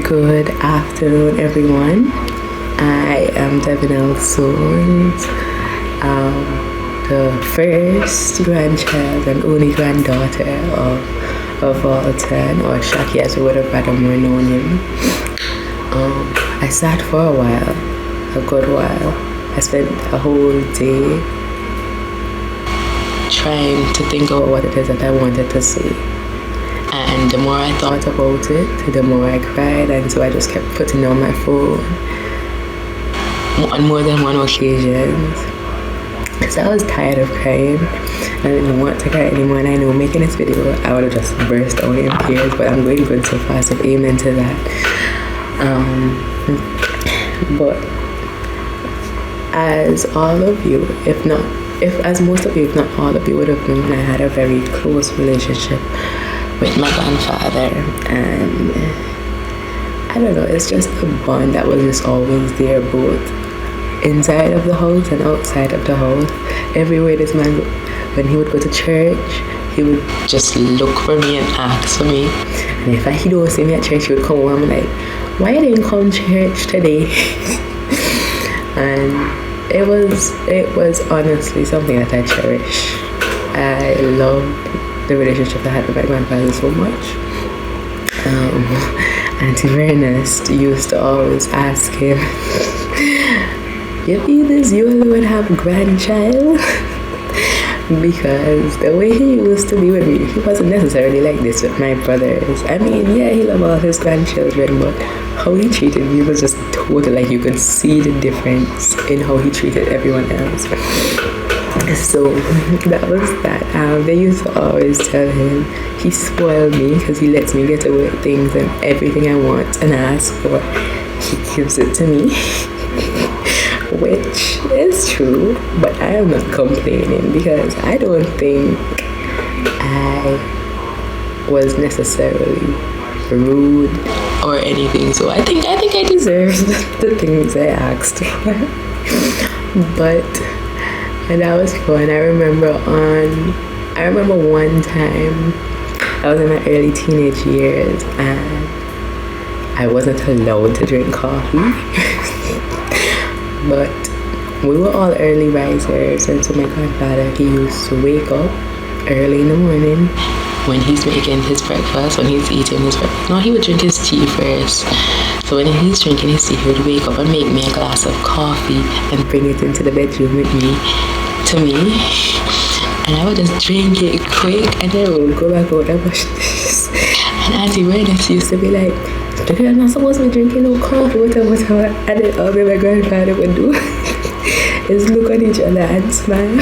Good afternoon, everyone. I am Devinel Soons, the first grandchild and only granddaughter of Alton, or Shaki as we would have rather more known him. I sat for a while, a good while. I spent a whole day trying to think about what it is that I wanted to say. And the more I thought about it, the more I cried, and so I just kept putting on my phone on more than one occasion. Because I was tired of crying. I didn't want to cry anymore, and I know making this video, I would have just burst out in tears, but I'm going good so far, so amen to that. But as all of you, as most of you, if not all of you would have known, I had a very close relationship with my grandfather, and I don't know, it's just a bond that was just always there, both inside of the house and outside of the house. Everywhere this man, when he would go to church, he would just look for me and ask for me, and if he don't see me at church, he would come home and like, why didn't you come to church today? And it was honestly something that I cherish. I love the relationship I had with my grandfather so much. Auntie Ernest used to always ask him, you feel this you alone have a grandchild? Because the way he used to be with me, he wasn't necessarily like this with my brothers. I mean, yeah, he loved all his grandchildren, but how he treated me was just total, like you could see the difference in how he treated everyone else. So that was that. They used to always tell him he spoiled me because he lets me get away with things, and everything I want and ask for, he gives it to me. Which is true, but I am not complaining because I don't think I was necessarily rude or anything. So I think I deserved the things I asked for. And that was fun. I remember one time I was in my early teenage years and I wasn't allowed to drink coffee. But we were all early risers, and so my grandfather, he used to wake up early in the morning when he's making his breakfast, when he's eating his breakfast. No, he would drink his tea first. So when he's drinking his tea, he would wake up and make me a glass of coffee and bring it into the bedroom with me, to me. And I would just drink it quick, and then we would go back out and wash this. And Auntie Ernest used to be like, the girl not supposed to be drinking no coffee, whatever. And then all my grandfather would do is look at each other and smile.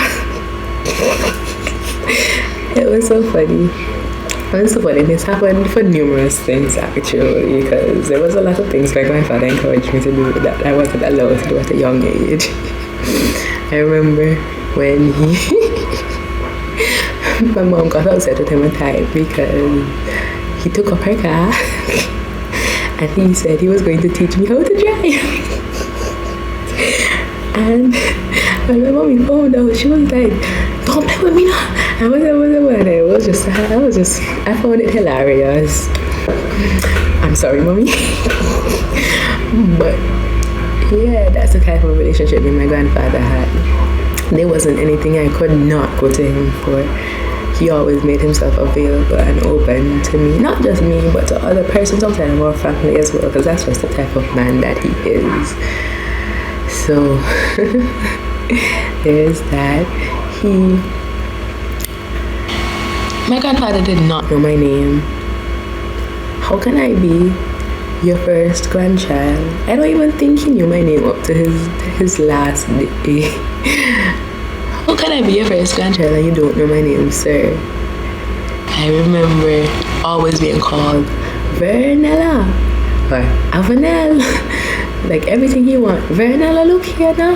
It was so funny. This happened for numerous things actually, because there was a lot of things my grandfather encouraged me to do that I wasn't allowed to do at a young age. I remember when my mom got upset with him a time because he took up her car and he said he was going to teach me how to drive. And when my mommy found out, she was like, don't play with me now. I found it hilarious. I'm sorry, mommy. But yeah, that's the type of relationship me and my grandfather had. There wasn't anything I could not go to him for. He always made himself available and open to me, not just me, but to other persons outside of our family as well, because that's just the type of man that he is. So there's that. My grandfather did not know my name. How can I be your first grandchild? I don't even think he knew my name up to his last day. How can I be your first grandchild and you don't know my name, sir? I remember always being called Vernella or Avanel. Like everything you want. Vernella, look here now.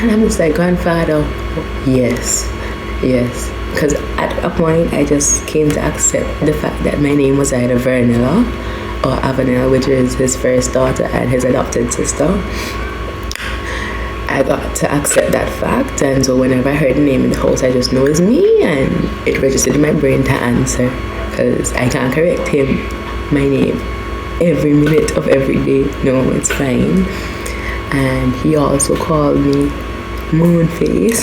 And I'm just like, grandfather, yes. Because at a point, I just came to accept the fact that my name was either Vernella or Avanel, which is his first daughter and his adopted sister. I got to accept that fact, and so whenever I heard the name in the house, I just know it's me, and it registered in my brain to answer, because I can't correct him, my name. every minute of every day. No, it's fine. And he also called me Moonface.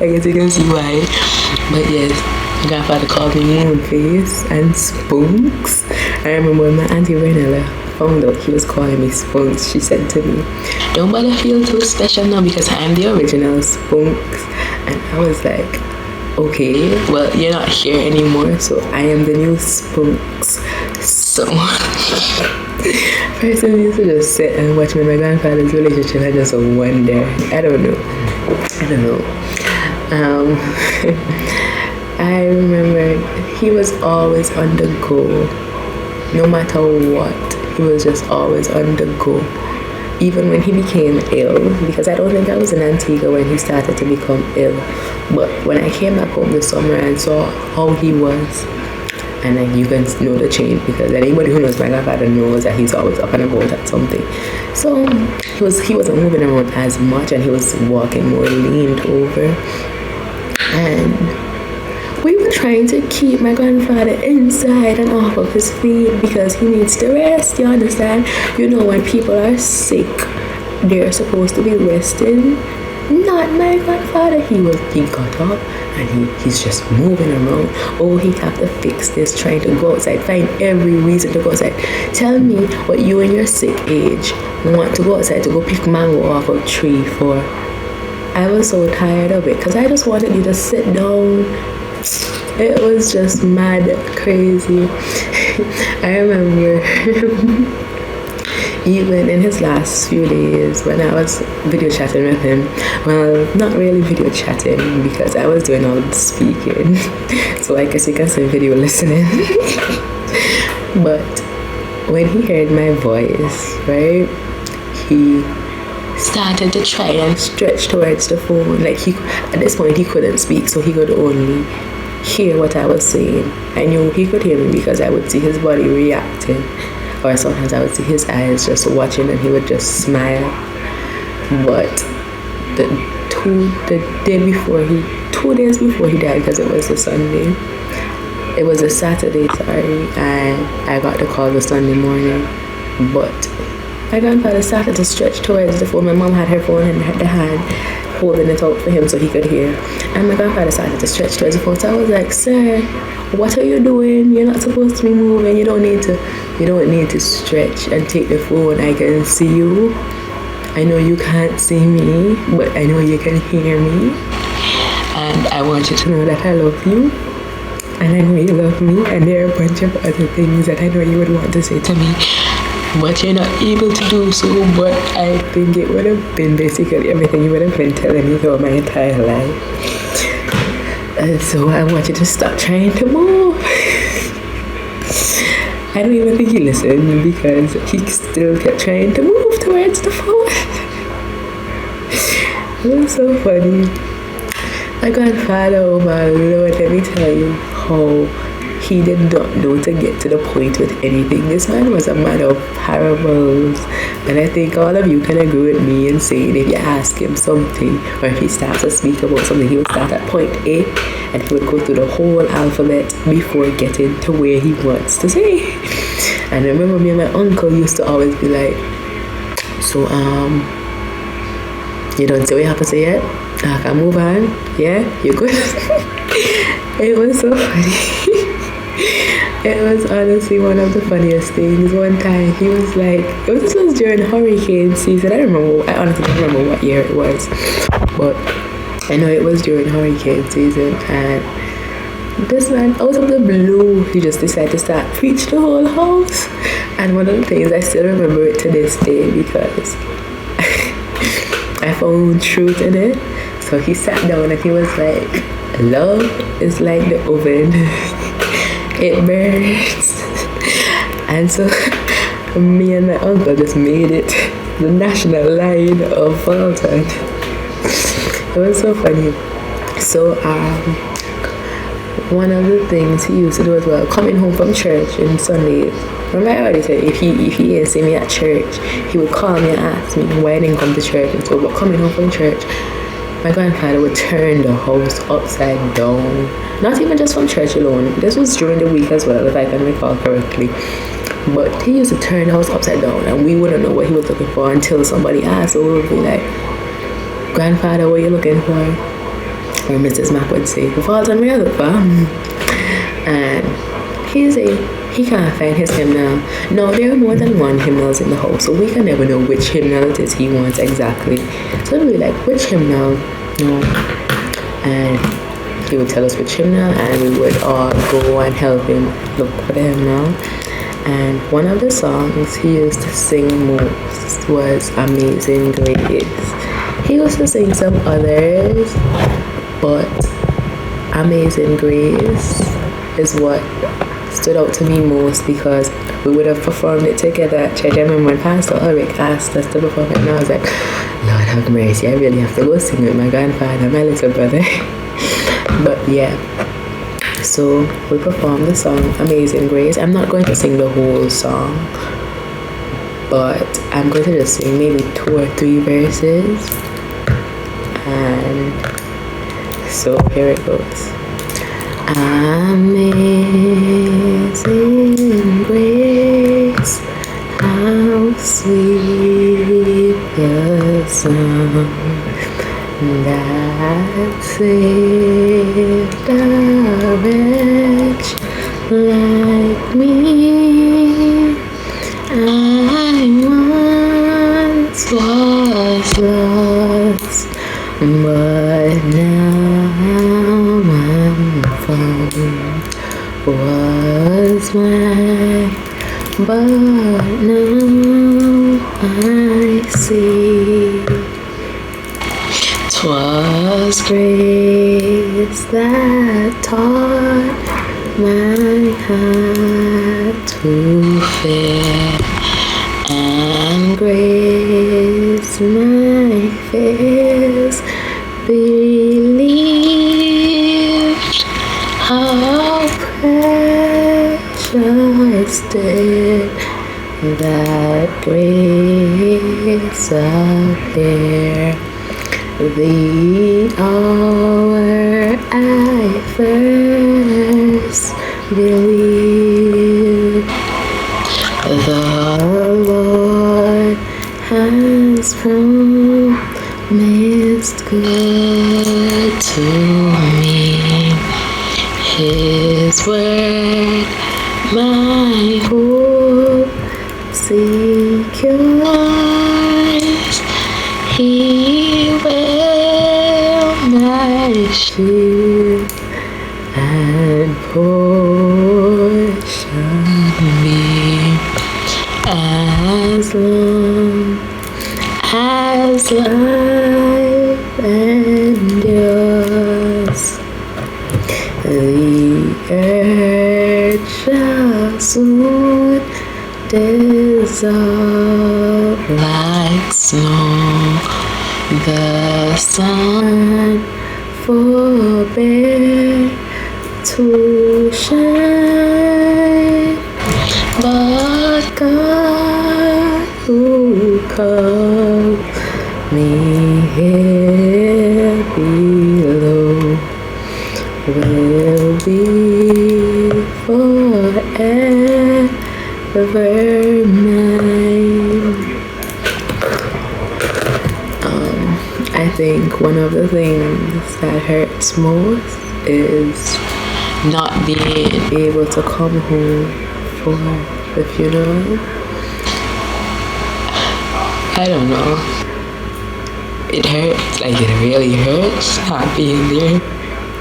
I guess you can see why. But yes, my grandfather called me Moonface and Spunks. I remember when my auntie Renella found out he was calling me Spunks, she said to me, "Don't bother feel too special now because I'm the original Spunks." And I was like, okay, well, you're not here anymore, so I am the new Spunks. So first I used to just sit and watch my grandfather's relationship and just wonder. I don't know. I remember he was always on the go. No matter what, he was just always on the go. Even when he became ill, because I don't think I was in Antigua when he started to become ill. But when I came back home this summer and saw how he was, and like you can know the change, because anybody who knows my grandfather knows that he's always up and about at something. So he wasn't moving around as much, and he was walking more leaned over. And we were trying to keep my grandfather inside and off of his feet because he needs to rest, you understand? You know, when people are sick, they're supposed to be resting. Not my grandfather. He got up and he's just moving around. Oh, he have to fix this, trying to go outside, find every reason to go outside. Tell me what you in your sick age want to go outside to go pick mango off a tree for. I was so tired of it because I just wanted you to sit down. It was just mad crazy. I remember even in his last few days when I was video chatting with him, well, not really video chatting because I was doing all the speaking, so I guess you can say video listening. But when he heard my voice, right, he started to try and stretch towards the phone. Like at this point he couldn't speak, so he could only hear what I was saying. I knew he could hear me because I would see his body reacting, or sometimes I would see his eyes just watching and he would just smile. But the 2 days before he died, because it was a Sunday, it was a Saturday, sorry, and I got the call the Sunday morning. But my grandfather started to stretch towards the phone. My mom had her phone in the hand, holding it out for him so he could hear. And my grandfather started to stretch towards the phone. So I was like, "Sir, what are you doing? You're not supposed to be moving. You don't need to stretch and take the phone. I can see you. I know you can't see me, but I know you can hear me. And I want you to know that I love you. And I know you love me. And there are a bunch of other things that I know you would want to say to me, but you're not able to do so." But I think it would have been basically everything you would have been telling me throughout my entire life. And so I want you to stop trying to move. I don't even think he listened because he still kept trying to move towards the phone. It was so funny. My grandfather, oh my Lord, let me tell you how he did not know to get to the point with anything. This man was a man of parables. And I think all of you can agree with me in saying if you ask him something, or if he starts to speak about something, he would start at point A and he would go through the whole alphabet before getting to where he wants to say. And I remember me and my uncle used to always be like, "So, you don't say what you have to say yet? I can move on. Yeah, you good?" It was so funny. It was honestly one of the funniest things. One time he was like, this was during hurricane season. I honestly don't remember what year it was, but I know it was during hurricane season. And this man, out of the blue, he just decided to start preach the whole house. And one of the things, I still remember it to this day because I found truth in it. So he sat down and he was like, "Love is like the oven. It burns." And so me and my uncle just made it the national line of Fulton. It was so funny. So one of the things he used to do as well, coming home from church on Sundays. Remember I already said if he didn't see me at church, he would call me and ask me why I didn't come to church. And so, but coming home from church, my grandfather would turn the house upside down. Not even just from church alone. This was during the week as well, if I can recall correctly. But he used to turn the house upside down, and we wouldn't know what he was looking for until somebody asked. So we would be like, "Grandfather, what are you looking for?" Or Mrs. Mac would say, "The fault on me, I look for." And he'd say he can't find his hymnal. Now, there are more than one hymnals in the house, so we can never know which hymnal it is he wants exactly. So we'd be like, "Which hymnal?" No. And he would tell us which hymnal, and we would all go and help him look for the hymnal. And one of the songs he used to sing most was Amazing Grace. He used to sing some others, but Amazing Grace is what stood out to me most because we would have performed it together at church. I remember when Pastor Ulrich asked us to perform it, and I was like, "Lord have mercy, I really have to go sing with my grandfather, my little brother." But yeah, so we performed the song Amazing Grace. I'm not going to sing the whole song, but I'm going to just sing maybe 2 or 3 verses. And so here it goes. Amazing grace, how sweet the sound that saved a wretch like me. I once was lost, but now I'm found. Was mine, but now I see. 'Twas grace that taught my heart to fear, and grace my fears believed. How precious did that grace appear, the hour I first believed. The Lord has promised good to me. His word, my hope secures. He will my shield and portion be, as long as life endures. The earth shall soon dissolve like snow. The sun forbear to shine, but God who calls me here below will be forever mine. I think one of the things that hurts most is not being able to come home for the funeral. I don't know. It hurts, like it really hurts not being there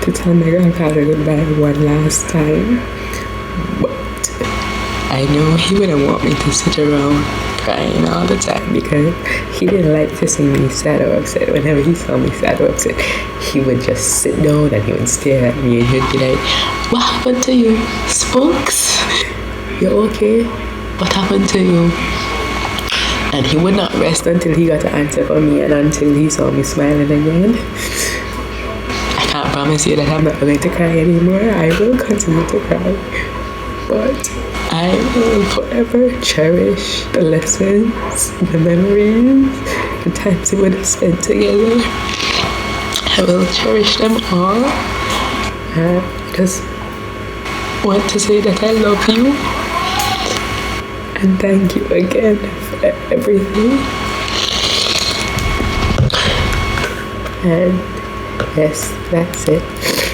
to tell my grandfather goodbye one last time. But I know he wouldn't want me to sit around crying all the time because he didn't like to see me sad or upset. Whenever he saw me sad or upset, he would just sit down and he would stare at me and he'd be like, "What happened to you, Spokes? You okay? What happened to you?" And he would not rest until he got an answer from me and until he saw me smiling again. I can't promise you that I'm not going to cry anymore. I will continue to cry. But I will forever cherish the lessons, the memories, the times we would have spent together. I will cherish them all. I just want to say that I love you. And thank you again for everything. And yes, that's it.